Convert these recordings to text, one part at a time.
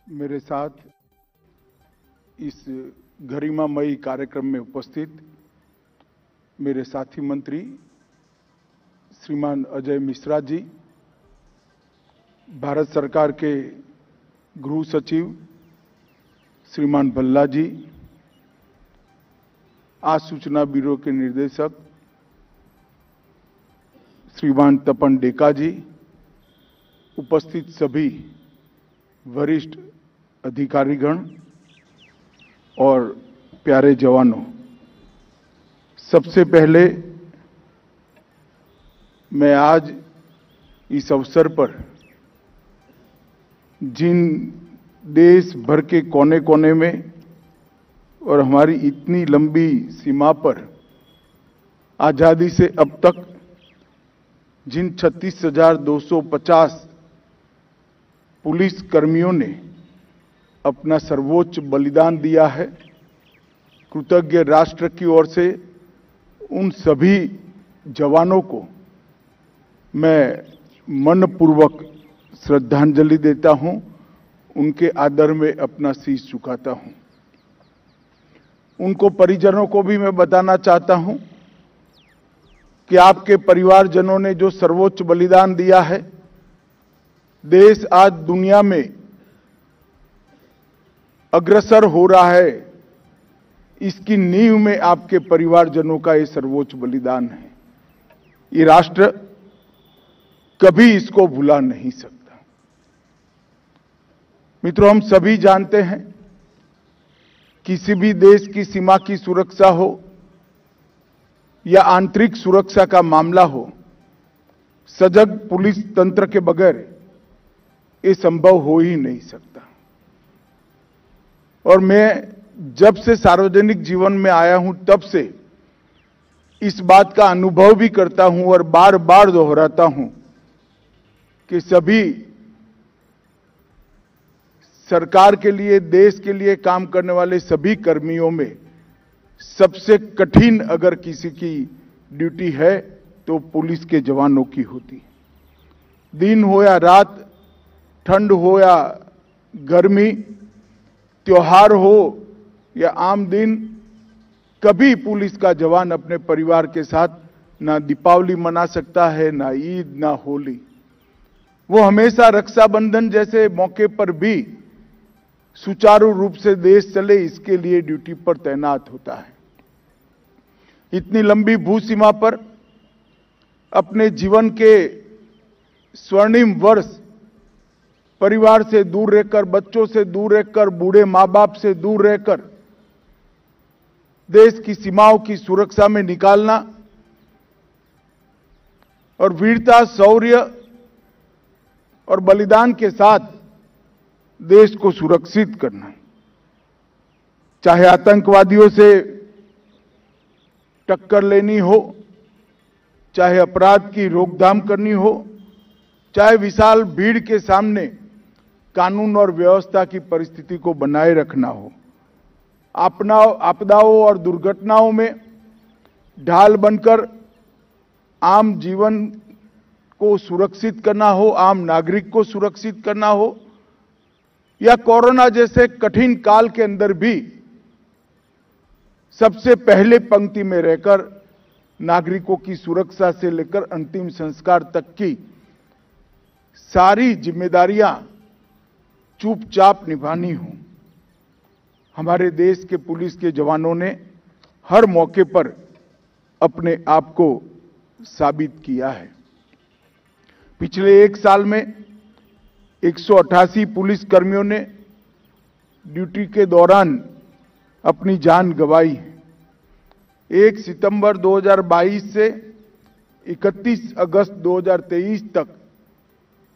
मेरे साथ इस गरिमामयी कार्यक्रम में उपस्थित मेरे साथी मंत्री श्रीमान अजय मिश्रा जी, भारत सरकार के गृह सचिव श्रीमान भल्ला जी, आज सूचना ब्यूरो के निर्देशक श्रीमान तपन डेका जी, उपस्थित सभी वरिष्ठ अधिकारीगण और प्यारे जवानों, सबसे पहले मैं आज इस अवसर पर जिन देश भर के कोने कोने में और हमारी इतनी लंबी सीमा पर आजादी से अब तक जिन 36,250 पुलिस कर्मियों ने अपना सर्वोच्च बलिदान दिया है, कृतज्ञ राष्ट्र की ओर से उन सभी जवानों को मैं मनपूर्वक श्रद्धांजलि देता हूं, उनके आदर में अपना शीश झुकाता हूं। उनको परिजनों को भी मैं बताना चाहता हूं कि आपके परिवारजनों ने जो सर्वोच्च बलिदान दिया है, देश आज दुनिया में अग्रसर हो रहा है, इसकी नींव में आपके परिवारजनों का ये सर्वोच्च बलिदान है। ये राष्ट्र कभी इसको भुला नहीं सकता। मित्रों, हम सभी जानते हैं किसी भी देश की सीमा की सुरक्षा हो या आंतरिक सुरक्षा का मामला हो, सजग पुलिस तंत्र के बगैर ये संभव हो ही नहीं सकता। और मैं जब से सार्वजनिक जीवन में आया हूं तब से इस बात का अनुभव भी करता हूं और बार बार दोहराता हूं कि सभी सरकार के लिए, देश के लिए काम करने वाले सभी कर्मियों में सबसे कठिन अगर किसी की ड्यूटी है तो पुलिस के जवानों की होती है। दिन हो या रात, ठंड हो या गर्मी, त्योहार हो या आम दिन, कभी पुलिस का जवान अपने परिवार के साथ ना दीपावली मना सकता है, ना ईद, ना होली। वो हमेशा रक्षाबंधन जैसे मौके पर भी सुचारू रूप से देश चले, इसके लिए ड्यूटी पर तैनात होता है। इतनी लंबी भू सीमा पर अपने जीवन के स्वर्णिम वर्ष परिवार से दूर रहकर, बच्चों से दूर रहकर, बूढ़े माँ बाप से दूर रहकर देश की सीमाओं की सुरक्षा में निकालना और वीरता, शौर्य और बलिदान के साथ देश को सुरक्षित करना, चाहे आतंकवादियों से टक्कर लेनी हो, चाहे अपराध की रोकथाम करनी हो, चाहे विशाल भीड़ के सामने कानून और व्यवस्था की परिस्थिति को बनाए रखना हो, आपदाओं और दुर्घटनाओं में ढाल बनकर आम जीवन को सुरक्षित करना हो, आम नागरिक को सुरक्षित करना हो, या कोरोना जैसे कठिन काल के अंदर भी सबसे पहले पंक्ति में रहकर नागरिकों की सुरक्षा से लेकर अंतिम संस्कार तक की सारी जिम्मेदारियां चुपचाप निभानी हो। हमारे देश के पुलिस के जवानों ने हर मौके पर अपने आप को साबित किया है। पिछले एक साल में 188 पुलिस कर्मियों ने ड्यूटी के दौरान अपनी जान गंवाई है। 1 सितंबर 2022 से 31 अगस्त 2023 तक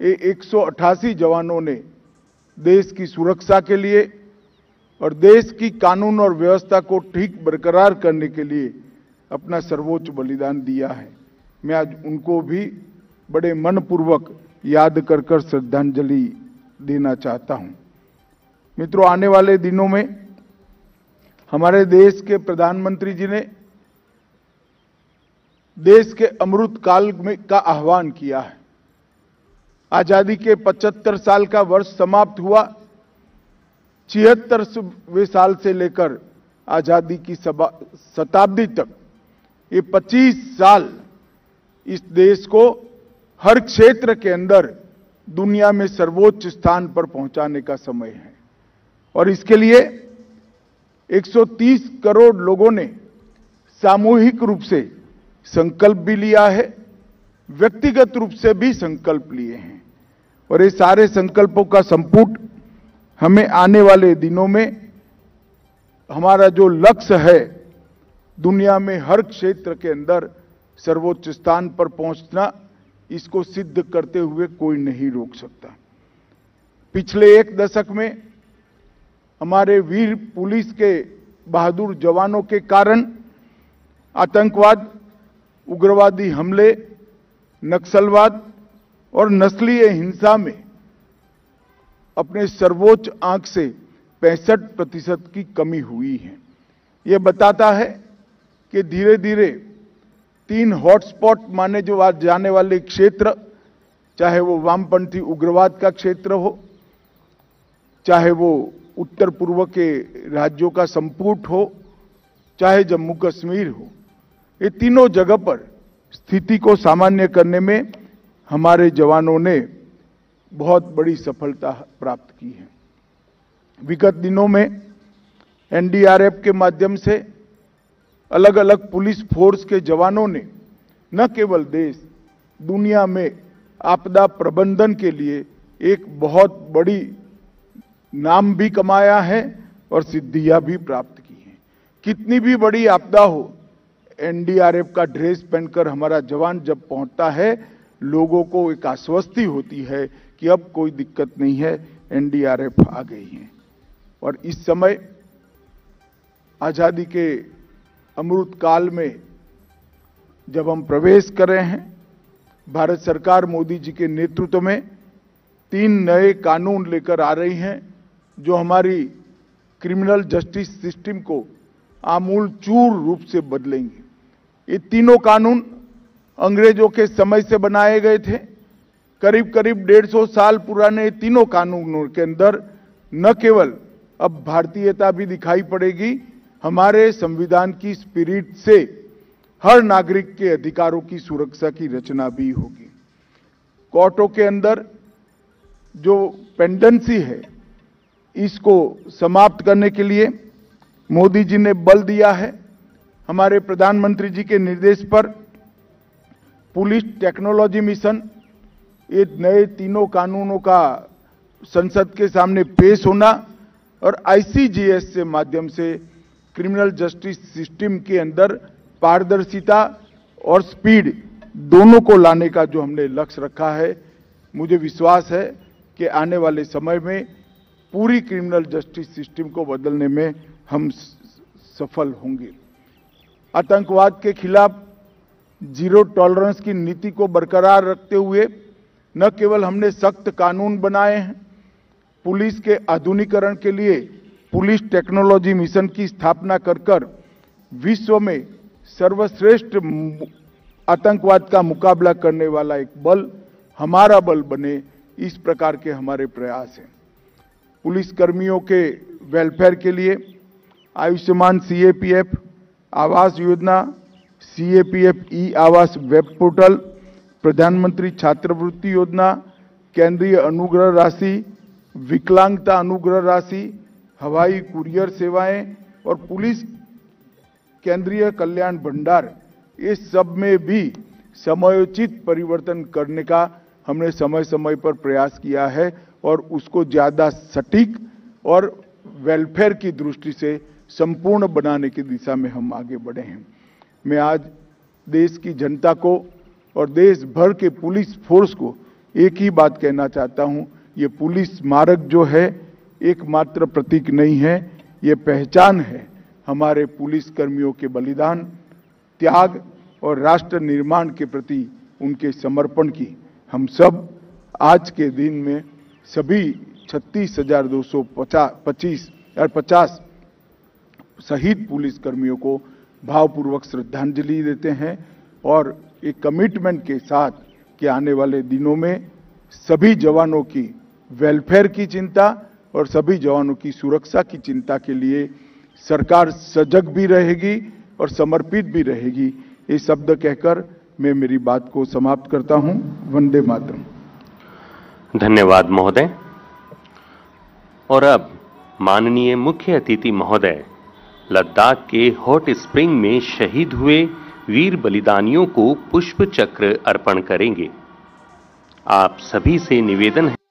188 जवानों ने देश की सुरक्षा के लिए और देश की कानून और व्यवस्था को ठीक बरकरार करने के लिए अपना सर्वोच्च बलिदान दिया है। मैं आज उनको भी बड़े मनपूर्वक याद कर श्रद्धांजलि देना चाहता हूं। मित्रों, आने वाले दिनों में हमारे देश के प्रधानमंत्री जी ने देश के अमृत काल में का आह्वान किया है। आजादी के 75 साल का वर्ष समाप्त हुआ 76वें साल से लेकर आजादी की शताब्दी तक ये 25 साल इस देश को हर क्षेत्र के अंदर दुनिया में सर्वोच्च स्थान पर पहुंचाने का समय है। और इसके लिए 130 करोड़ लोगों ने सामूहिक रूप से संकल्प भी लिया है, व्यक्तिगत रूप से भी संकल्प लिए हैं। और ये सारे संकल्पों का संपुट हमें आने वाले दिनों में हमारा जो लक्ष्य है, दुनिया में हर क्षेत्र के अंदर सर्वोच्च स्थान पर पहुंचना, इसको सिद्ध करते हुए कोई नहीं रोक सकता। पिछले एक दशक में हमारे वीर पुलिस के बहादुर जवानों के कारण आतंकवाद, उग्रवादी हमले, नक्सलवाद और नस्लीय हिंसा में अपने सर्वोच्च आंक से 65% की कमी हुई है। यह बताता है कि धीरे धीरे 3 हॉटस्पॉट माने जो जाने वाले क्षेत्र, चाहे वो वामपंथी उग्रवाद का क्षेत्र हो, चाहे वो उत्तर पूर्व के राज्यों का संपुट हो, चाहे जम्मू कश्मीर हो, ये तीनों जगह पर स्थिति को सामान्य करने में हमारे जवानों ने बहुत बड़ी सफलता प्राप्त की है। विगत दिनों में एनडीआरएफ के माध्यम से अलग अलग पुलिस फोर्स के जवानों ने न केवल देश, दुनिया में आपदा प्रबंधन के लिए एक बहुत बड़ी नाम भी कमाया है और सिद्धियां भी प्राप्त की हैं। कितनी भी बड़ी आपदा हो, एनडीआरएफ का ड्रेस पहनकर हमारा जवान जब पहुंचता है, लोगों को एक आश्वस्ति होती है कि अब कोई दिक्कत नहीं है, एनडीआरएफ आ गई है। और इस समय आजादी के अमृत काल में जब हम प्रवेश कर रहे हैं, भारत सरकार मोदी जी के नेतृत्व में 3 नए कानून लेकर आ रही हैं, जो हमारी क्रिमिनल जस्टिस सिस्टम को आमूल चूर रूप से बदलेंगे। ये तीनों कानून अंग्रेजों के समय से बनाए गए थे। करीब करीब 150 साल पुराने तीनों कानूनों के अंदर न केवल अब भारतीयता भी दिखाई पड़ेगी, हमारे संविधान की स्पिरिट से हर नागरिक के अधिकारों की सुरक्षा की रचना भी होगी। कोर्टों के अंदर जो पेंडेंसी है, इसको समाप्त करने के लिए मोदी जी ने बल दिया है। हमारे प्रधानमंत्री जी के निर्देश पर पुलिस टेक्नोलॉजी मिशन, ये नए तीनों कानूनों का संसद के सामने पेश होना और आईसीजेएस के माध्यम से क्रिमिनल जस्टिस सिस्टम के अंदर पारदर्शिता और स्पीड दोनों को लाने का जो हमने लक्ष्य रखा है, मुझे विश्वास है कि आने वाले समय में पूरी क्रिमिनल जस्टिस सिस्टम को बदलने में हम सफल होंगे। आतंकवाद के खिलाफ जीरो टॉलरेंस की नीति को बरकरार रखते हुए न केवल हमने सख्त कानून बनाए हैं, पुलिस के आधुनिकीकरण के लिए पुलिस टेक्नोलॉजी मिशन की स्थापना कर विश्व में सर्वश्रेष्ठ आतंकवाद का मुकाबला करने वाला एक बल हमारा बल बने, इस प्रकार के हमारे प्रयास हैं। पुलिस कर्मियों के वेलफेयर के लिए आयुष्मान सीएपीएफ आवास योजना, सीएपीएफ ई आवास वेब पोर्टल, प्रधानमंत्री छात्रवृत्ति योजना, केंद्रीय अनुग्रह राशि, विकलांगता अनुग्रह राशि, हवाई कुरियर सेवाएं और पुलिस केंद्रीय कल्याण भंडार, ये सब में भी समयोचित परिवर्तन करने का हमने समय समय पर प्रयास किया है और उसको ज्यादा सटीक और वेलफेयर की दृष्टि से संपूर्ण बनाने की दिशा में हम आगे बढ़े हैं। मैं आज देश की जनता को और देश भर के पुलिस फोर्स को एक ही बात कहना चाहता हूं, ये पुलिस स्मारक जो है एकमात्र प्रतीक नहीं है, ये पहचान है हमारे पुलिस कर्मियों के बलिदान, त्याग और राष्ट्र निर्माण के प्रति उनके समर्पण की। हम सब आज के दिन में सभी 36,250 शहीद पुलिस कर्मियों को भावपूर्वक श्रद्धांजलि देते हैं और एक कमिटमेंट के साथ कि आने वाले दिनों में सभी जवानों की वेलफेयर की चिंता और सभी जवानों की सुरक्षा की चिंता के लिए सरकार सजग भी रहेगी और समर्पित भी रहेगी। ये शब्द कहकर मैं मेरी बात को समाप्त करता हूं। वंदे मातरम। धन्यवाद महोदय। और अब माननीय मुख्य अतिथि महोदय लद्दाख के हॉट स्प्रिंग में शहीद हुए वीर बलिदानियों को पुष्प चक्र अर्पण करेंगे। आप सभी से निवेदन है